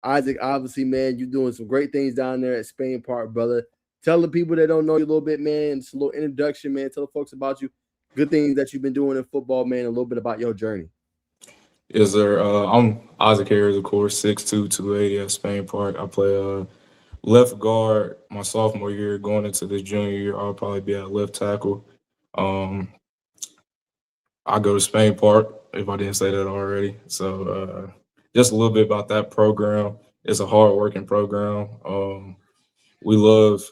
Isaac, obviously, man, you're doing some great things down there at Spain Park, brother. Tell the people that don't know you a little bit, man. Just a little introduction, man. Tell the folks about you. Good things that you've been doing in football, man. A little bit about your journey. Is there? I'm Isaac Harris, of course, 6'2", 280 at Spain Park. I play left guard my sophomore year. Going into this junior year, I'll probably be at left tackle. Um, I go to Spain Park, if I didn't say that already. So just a little bit about that program. It's a hard working program. We love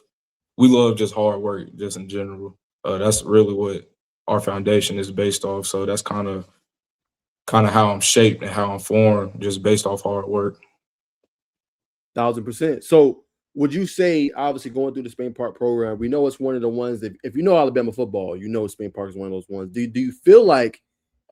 we love just hard work, just in general. That's really what our foundation is based off. So that's kind of how I'm shaped and how I'm formed, just based off hard work. 1,000%. So, would you say, obviously, going through the Spain Park program, we know it's one of the ones that, if you know Alabama football, you know Spain Park is one of those ones. Do you feel like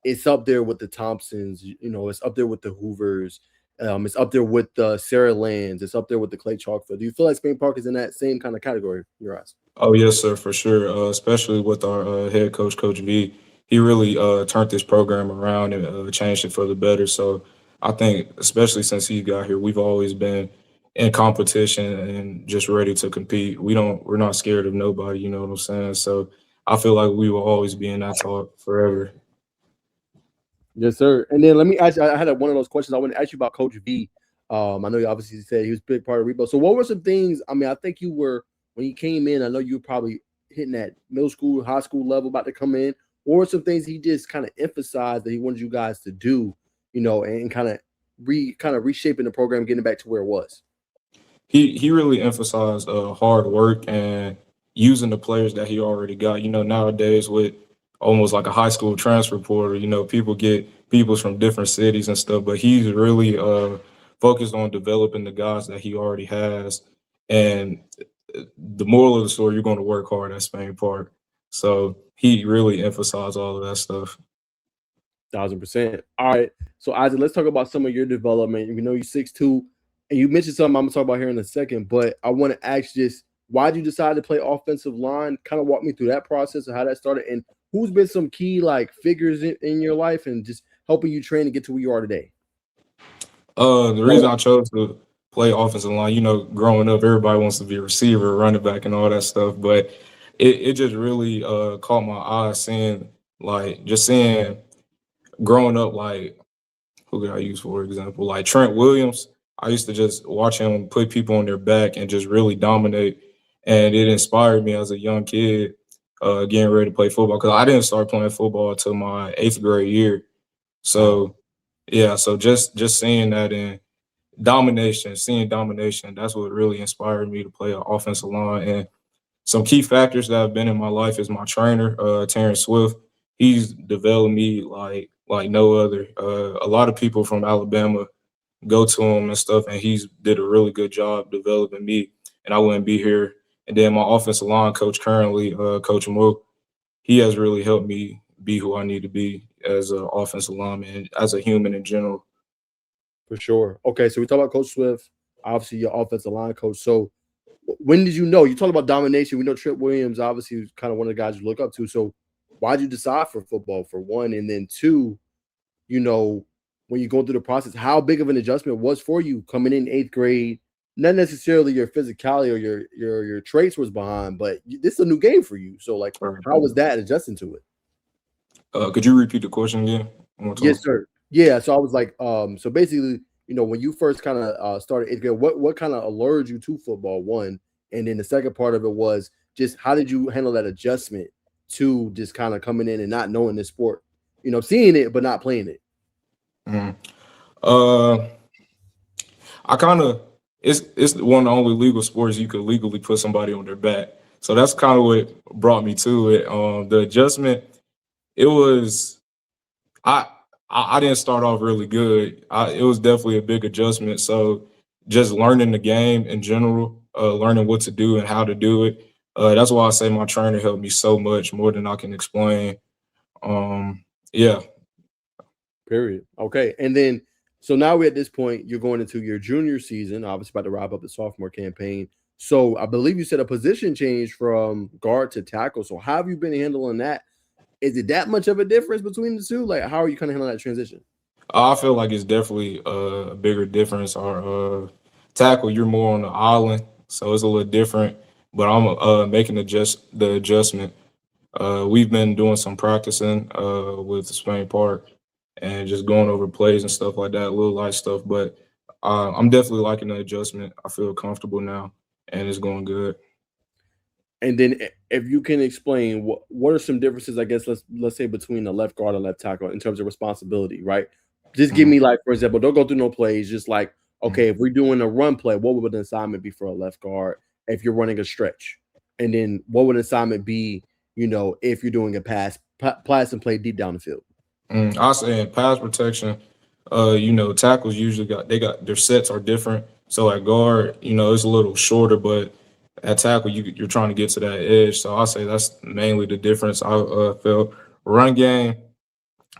it's up there with the Thompsons? You know, it's up there with the Hoovers. It's up there with the Sarah Lands. It's up there with the Clay Chalkfield. Do you feel like Spain Park is in that same kind of category in your eyes? Oh yes, sir, for sure. Especially with our head coach, Coach V. He really turned this program around and changed it for the better. So I think, especially since he got here, we've always been in competition and just ready to compete. We're not scared of nobody. You know what I'm saying? So I feel like we will always be in that talk forever. Yes, sir. And then let me ask you, I had one of those questions I want to ask you about Coach V. I know you obviously said he was a big part of Rebo. So what were some things? I mean, I think you were when you came in, I know you were probably hitting that middle school, high school level about to come in. What were some things he just kind of emphasized that he wanted you guys to do, and kind of reshaping the program, getting it back to where it was? He really emphasized hard work and using the players that he already got. You know, nowadays with almost like a high school transfer portal, people get peoples from different cities and stuff, but he's really focused on developing the guys that he already has. And the moral of the story, you're going to work hard at Spain Park. So he really emphasized all of that stuff. 1,000%. All right. So Isaac, let's talk about some of your development. We know you're 6'2", and you mentioned something I'm gonna talk about here in a second, but I want to ask just why did you decide to play offensive line? Kind of walk me through that process and how that started, and who's been some key like figures in your life and just helping you train to get to where you are today. The reason I chose to play offensive line, growing up, everybody wants to be a receiver, running back, and all that stuff. But it just really caught my eye seeing, just seeing growing up, who could I use for example? Like Trent Williams. I used to just watch him put people on their back and just really dominate. And it inspired me as a young kid getting ready to play football because I didn't start playing football until my eighth grade year. So yeah, so just seeing that and seeing domination, that's what really inspired me to play an offensive line. And some key factors that have been in my life is my trainer, Terrence Swift. He's developed me like no other. A lot of people from Alabama go to him and stuff, and he's did a really good job developing me, and I wouldn't be here. And then my offensive line coach currently, Coach Mook, he has really helped me be who I need to be as an offensive lineman and as a human in general. For sure. Okay, so we talk about Coach Swift, obviously your offensive line coach. So when did you know? You talk about domination. We know Trent Williams obviously was kind of one of the guys you look up to. So why did you decide for football for one, and then two, you know, when you're going through the process, how big of an adjustment was for you coming in eighth grade? Not necessarily your physicality or your traits was behind, but this is a new game for you. So like, Right. how was that adjusting to it? Could you repeat the question again? One more time. Yes, sir. Yeah. So I was like, so basically, when you first kind of started eighth grade, what kind of alerted you to football? One, and then the second part of it was just how did you handle that adjustment to just kind of coming in and not knowing this sport, seeing it but not playing it. Mhm. Uh, I kind of it's one of the only legal sports you could legally put somebody on their back. So that's kind of what brought me to it. The adjustment, it was I I didn't start off really good. It was definitely a big adjustment. So just learning the game in general, learning what to do and how to do it. That's why I say my trainer helped me so much more than I can explain. Yeah. Period. Okay. And then, so now we're at this point, you're going into your junior season, obviously about to wrap up the sophomore campaign. So I believe you said a position change from guard to tackle. So how have you been handling that? Is it that much of a difference between the two? Like, how are you kind of handling that transition? I feel like it's definitely a bigger difference. Our tackle, you're more on the island, so it's a little different. But I'm making the adjustment. We've been doing some practicing with Spain Park and just going over plays and stuff like that, little light stuff. But I'm definitely liking the adjustment. I feel comfortable now, and it's going good. And then if you can explain what are some differences, I guess let's say between the left guard and left tackle in terms of responsibility, right? Just give Mhm, me like, for example, don't go through no plays, just like, mhm. okay, if we're doing a run play, what would an assignment be for a left guard if you're running a stretch? And then what would an assignment be, if you're doing a pass and play deep down the field? I say in pass protection, tackles usually got their sets are different. So at guard, it's a little shorter, but at tackle you're trying to get to that edge. So I say that's mainly the difference. I feel run game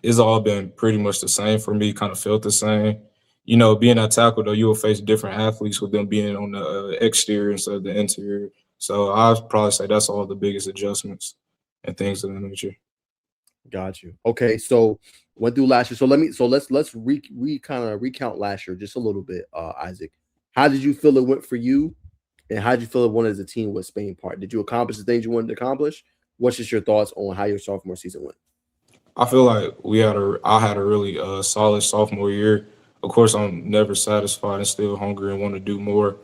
it's all been pretty much the same for me. Kind of felt the same. Being at tackle though, you will face different athletes with them being on the exterior instead of the interior. So I'd probably say that's all the biggest adjustments and things of that nature. Got you. Okay, so went through last year. So let's kind of recount last year just a little bit, Isaac. How did you feel it went for you, and how did you feel it went as a team with Spain Park? Did you accomplish the things you wanted to accomplish? What's just your thoughts on how your sophomore season went? I feel like I had a really solid sophomore year. Of course, I'm never satisfied and still hungry and want to do more.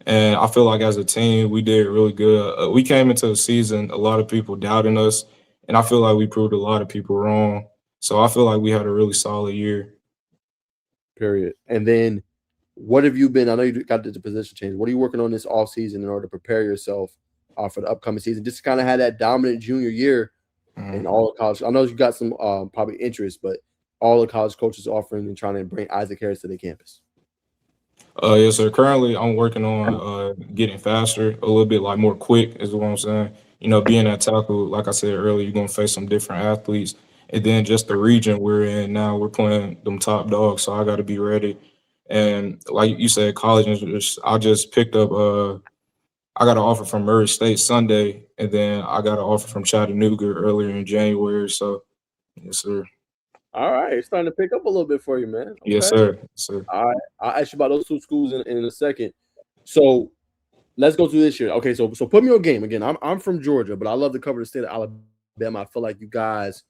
And I feel like as a team, we did really good. We came into the season, a lot of people doubting us, and I feel like we proved a lot of people wrong. So I feel like we had a really solid year. Period. And then what have you been? I know you got the position change. What are you working on this off season in order to prepare yourself for the upcoming season? Just to kind of have that dominant junior year in Mhm. all of college. I know you got some probably interest, but all the college coaches offering and trying to bring Isaac Harris to the campus. Yes, sir. Currently, I'm working on getting faster, a little bit like more quick, is what I'm saying. Being at tackle, like I said earlier, you're gonna face some different athletes, and then just the region we're in now, we're playing them top dogs, so I got to be ready. And like you said, college, I just picked up. I got an offer from Murray State Sunday, and then I got an offer from Chattanooga earlier in January. So, yes, sir. All right, it's starting to pick up a little bit for you, man. Yes, Okay. sir. Yes, sir. All right. I'll ask you about those two schools in a second. So let's go through this year. Okay, so put me on game again. I'm from Georgia, but I love to cover the state of Alabama. I feel like you guys,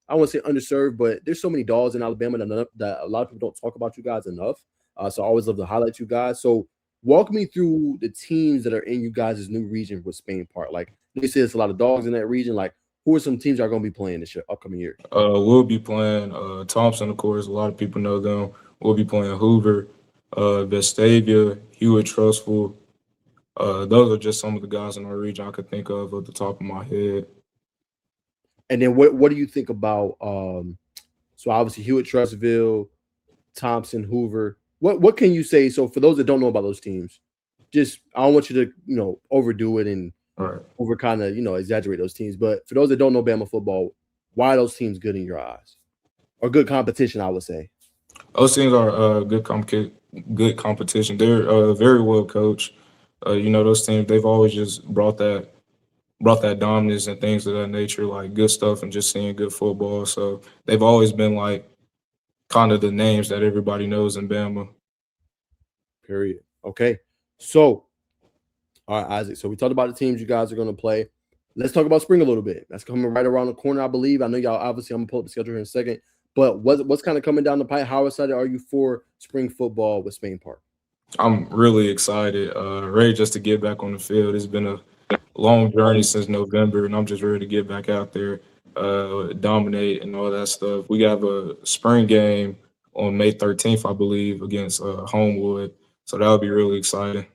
I won't say underserved, but there's so many dogs in Alabama that a lot of people don't talk about you guys enough. So I always love to highlight you guys. So walk me through the teams that are in you guys' new region with Spain Park. Like they say, there's a lot of dogs in that region. Like who are some teams that are going to be playing this year, upcoming year? We'll be playing Thompson, of course. A lot of people know them. We'll be playing Hoover, Vestavia, Hewitt Trustful. Those are just some of the guys in our region I could think of at the top of my head. And then what do you think about so obviously Hewitt Trussville, Thompson, Hoover. What can you say? So for those that don't know about those teams, just I don't want you to overdo it and All right. over kind of exaggerate those teams. But for those that don't know Bama football, why are those teams good in your eyes or good competition? I would say. Those teams are good competition. They're very well coached. Those teams they've always just brought that dominance and things of that nature, like good stuff and just seeing good football. So they've always been like kind of the names that everybody knows in Bama. Period. Okay. So all right, Isaac. So we talked about the teams you guys are going to play. Let's talk about spring a little bit. That's coming right around the corner, I believe. I know y'all obviously I'm gonna pull up the schedule here in a second. But what's kind of coming down the pipe? How excited are you for spring football with Spain Park? I'm really excited, ready just to get back on the field. It's been a long journey since November, and I'm just ready to get back out there, dominate and all that stuff. We have a spring game on May 13th, I believe, against Homewood, so that'll be really exciting.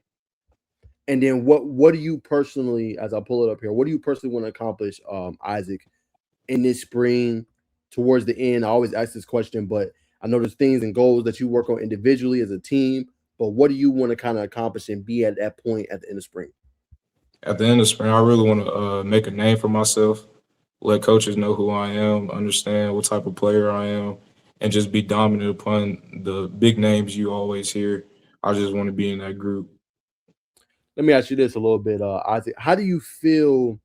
And then what do you personally, as I pull it up here, what do you personally want to accomplish, Isaac, in this spring towards the end? I always ask this question, but I know there's things and goals that you work on individually as a team. But what do you want to kind of accomplish and be at that point at the end of spring? At the end of spring, I really want to make a name for myself, let coaches know who I am, understand what type of player I am, and just be dominant upon the big names you always hear. I just want to be in that group. Let me ask you this a little bit, Isaac. How do you feel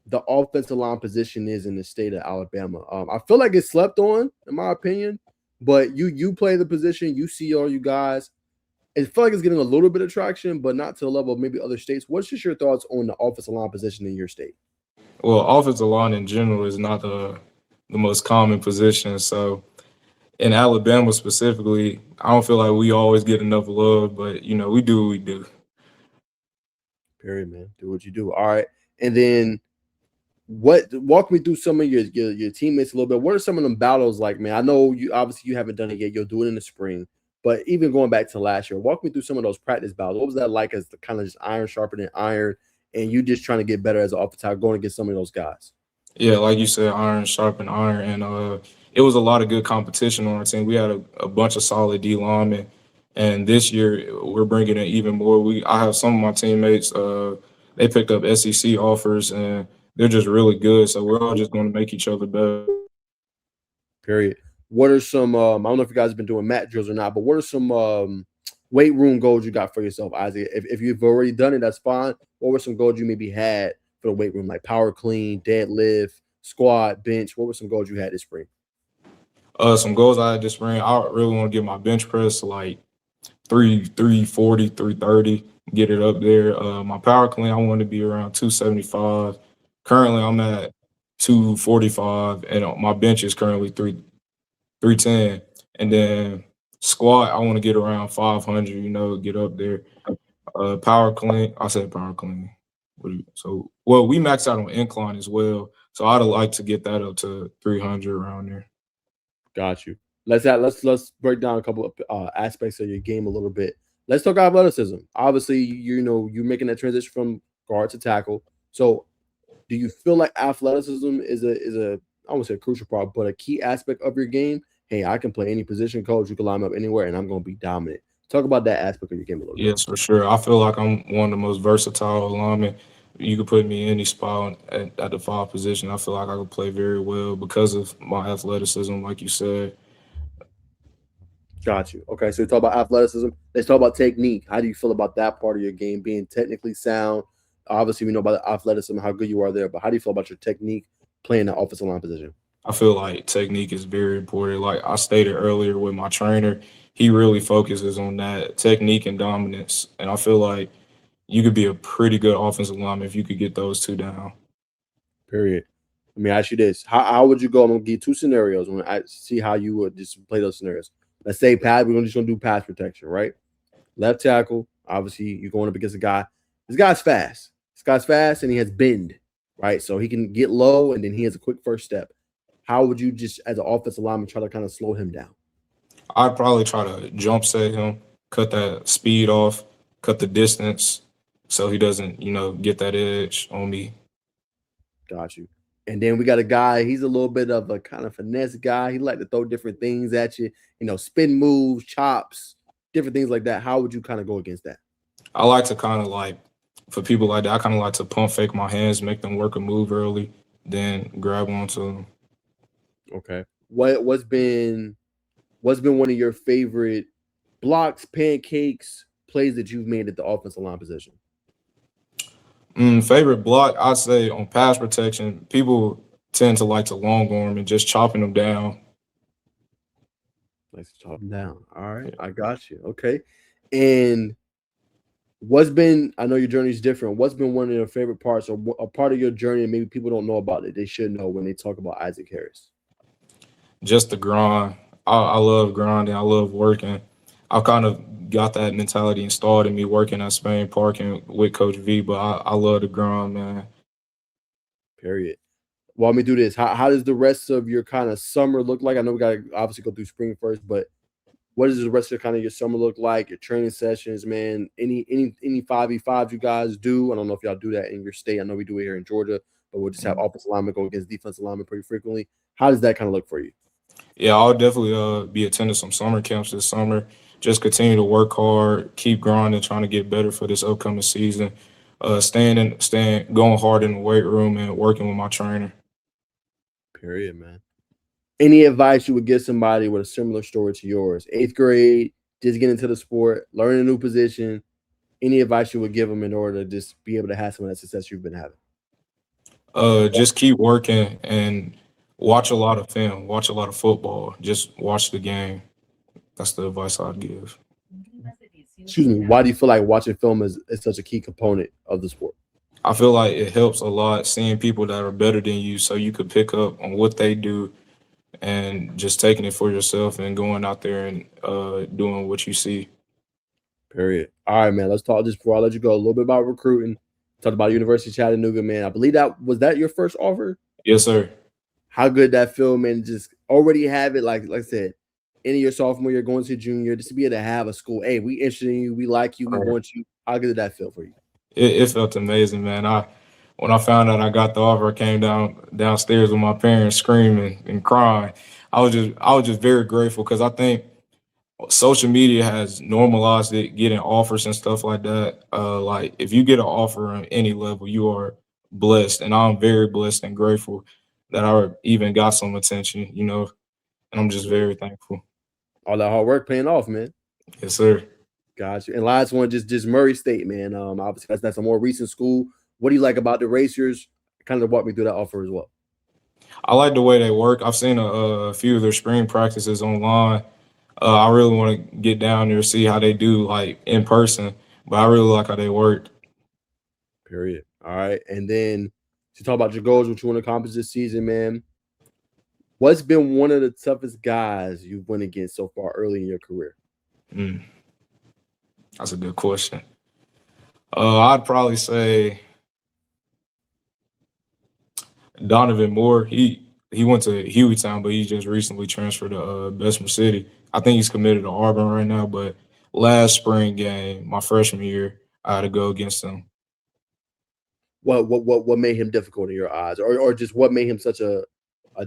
the offensive line position is in the state of Alabama? I feel like it's slept on, in my opinion, but you play the position, you see all you guys. It feel like it's getting a little bit of traction, but not to the level of maybe other states. What's just your thoughts on the offensive line position in your state? Well, offensive line in general is not the most common position. So in Alabama specifically, I don't feel like we always get enough love, but we do what we do. Period, man. Do what you do. All right, and then what? Walk me through some of your teammates a little bit. What are some of them battles like, man? I know you obviously you haven't done it yet. You'll do it in the spring, but even going back to last year, walk me through some of those practice battles. What was that like as the kind of just iron sharpening iron, and you just trying to get better as an offensive going against some of those guys? Yeah, like you said, iron sharpen iron, and it was a lot of good competition on our team. We had a bunch of solid D linemen, and this year we're bringing in even more. I have some of my teammates. They picked up SEC offers, and they're just really good. So we're all just going to make each other better. Period. What are some? I don't know if you guys have been doing mat drills or not, but what are some weight room goals you got for yourself, Isaac? If you've already done it, that's fine. What were some goals you maybe had for the weight room, like power clean, deadlift, squat, bench? What were some goals you had this spring? Some goals I had this spring. I really want to get my bench press to like 340, 330, get it up there. My power clean, I want to be around 275. Currently, I'm at 245, and my bench is currently 310. And then squat, I want to get around 500. Get up there. Power clean, I said power clean. Well, we maxed out on incline as well, so I'd like to get that up to 300 around there. Got you. Let's break down a couple of aspects of your game a little bit. Let's talk athleticism. Obviously, you're making that transition from guard to tackle. So, do you feel like athleticism is a I won't say a crucial part, but a key aspect of your game? Hey, I can play any position, coach. You can line up anywhere, and I'm going to be dominant. Talk about that aspect of your game a little bit. Yes, for sure. I feel like I'm one of the most versatile linemen. You could put me in any spot at the five position. I feel like I could play very well because of my athleticism, like you said. Got you. Okay, so we talk about athleticism. Let's talk about technique. How do you feel about that part of your game being technically sound? Obviously, we know about the athleticism, how good you are there, but how do you feel about your technique playing the offensive line position? I feel like technique is very important. Like I stated earlier with my trainer, he really focuses on that technique and dominance. And I feel like you could be a pretty good offensive lineman if you could get those two down. Period. Let me ask you this: How would you go? I'm gonna give you two scenarios. I'm gonna see how you would just play those scenarios. Let's say pass. We're just gonna do pass protection, right? Left tackle. Obviously, you're going up against a guy. This guy's fast. This guy's fast, and he has bend, right? So he can get low, and then he has a quick first step. How would you just, as an offensive lineman, try to kind of slow him down? I'd probably try to jump set him, cut that speed off, cut the distance so he doesn't, get that edge on me. Got you. And then we got a guy, he's a little bit of a kind of finesse guy. He like to throw different things at you, spin moves, chops, different things like that. How would you kind of go against that? I like to kind of like, for people like that, I kind of like to pump fake my hands, make them work a move early, then grab onto them. Okay. What's been one of your favorite blocks, pancakes, plays that you've made at the offensive line position? Favorite block, I'd say on pass protection, people tend to like to long arm and just chopping them down. Let's chop them down. All right. I got you. Okay. And I know your journey is different. What's been one of your favorite parts or a part of your journey and maybe people don't know about it? They should know when they talk about Isaac Harris. Just the grind. I love grinding. I love working. I kind of got that mentality installed in me working at Spain Park and with Coach V, but I love the grind, man. Period. Walk me through this. How does the rest of your kind of summer look like? I know we got to obviously go through spring first, but what does the rest of kind of your summer look like? Your training sessions, man. Any 5v5s you guys do? I don't know if y'all do that in your state. I know we do it here in Georgia, but we'll just have offensive linemen go against defensive linemen pretty frequently. How does that kind of look for you? Yeah, I'll definitely be attending some summer camps this summer. Just continue to work hard, keep grinding, trying to get better for this upcoming season. Going hard in the weight room and working with my trainer. Period, man. Any advice you would give somebody with a similar story to yours? 8th grade, just get into the sport, learn a new position. Any advice you would give them in order to just be able to have some of that success you've been having? Just keep working and watch a lot of film, watch a lot of football, just watch the game. That's the advice I'd give. Excuse me. Why do you feel like watching film is such a key component of the sport? I feel like it helps a lot seeing people that are better than you so you could pick up on what they do and just taking it for yourself and going out there and doing what you see. Period. All right, man. Let's talk just before I let you go a little bit about recruiting. Talk about University of Chattanooga, man. I believe that your first offer. Yes, sir. How good that feel, man? Just already have it, like I said, in your sophomore year, going to junior, just to be able to have a school. Hey, we interested in you, we like you, we want you. How good did that feel for you? It felt amazing, man. When I found out I got the offer, I came downstairs with my parents screaming and crying. I was just very grateful because I think social media has normalized it, getting offers and stuff like that. Like if you get an offer on any level, you are blessed, and I'm very blessed and grateful that I even got some attention, and I'm just very thankful. All that hard work paying off, man. Yes, sir. Got you. And last one, just Murray State, man. Obviously that's a more recent school. What do you like about the Racers? Kind of walk me through that offer as well. I like the way they work. I've seen a few of their spring practices online. I really want to get down there, see how they do, like in person. But I really like how they work. Period. All right. And then to talk about your goals, what you want to accomplish this season, man. What's been one of the toughest guys you've went against so far early in your career? That's a good question. I'd probably say Donovan Moore. He went to Hueytown, but he just recently transferred to Bessemer City. I think he's committed to Auburn right now. But last spring game, my freshman year, I had to go against him. What made him difficult in your eyes, or just what made him such a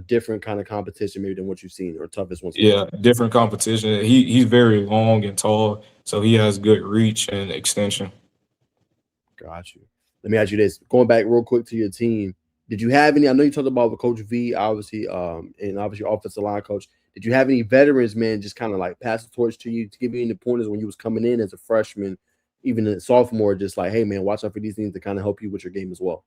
different kind of competition maybe than what you've seen, or toughest ones? Yeah, different competition. He's very long and tall, so he has good reach and extension. Got you. Let me ask you this. Going back real quick to your team, did you have any? I know you talked about Coach V, obviously, and obviously your offensive line coach. Did you have any veterans, man, just kind of like pass the torch to you to give you any pointers when you was coming in as a freshman, even a sophomore, just like, hey, man, watch out for these things to kind of help you with your game as well?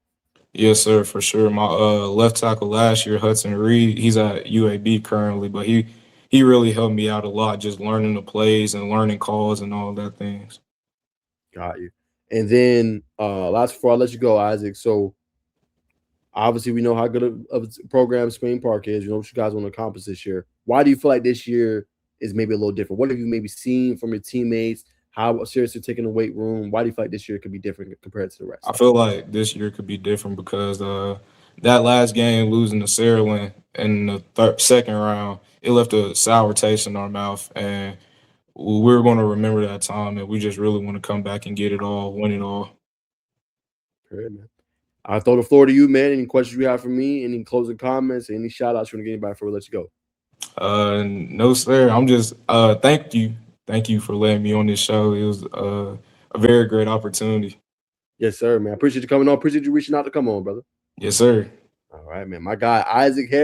Yes, sir, for sure. My left tackle last year, Hudson Reed, he's at UAB currently, but he really helped me out a lot, just learning the plays and learning calls and all that things. Got you. And then last before I let you go, Isaac. So obviously we know how good of a program Spain Park is. You know what you guys want to accomplish this year. Why do you feel like this year is maybe a little different? What have you maybe seen from your teammates? How seriously taking the weight room? Why do you feel like this year could be different compared to the rest? I feel like this year could be different because that last game, losing to Maryland in the second round, it left a sour taste in our mouth, and we're going to remember that time, and we just really want to come back and get it all, win it all. Great, man. I'll throw the floor to you, man. Any questions you have for me? Any closing comments? Any shout outs you want to get anybody before we let you go? No, sir. I'm just thank you. Thank you for letting me on this show. It was a very great opportunity. Yes, sir, man. I appreciate you coming on. Appreciate you reaching out to come on, brother. Yes, sir. All right, man. My guy, Isaac Harris.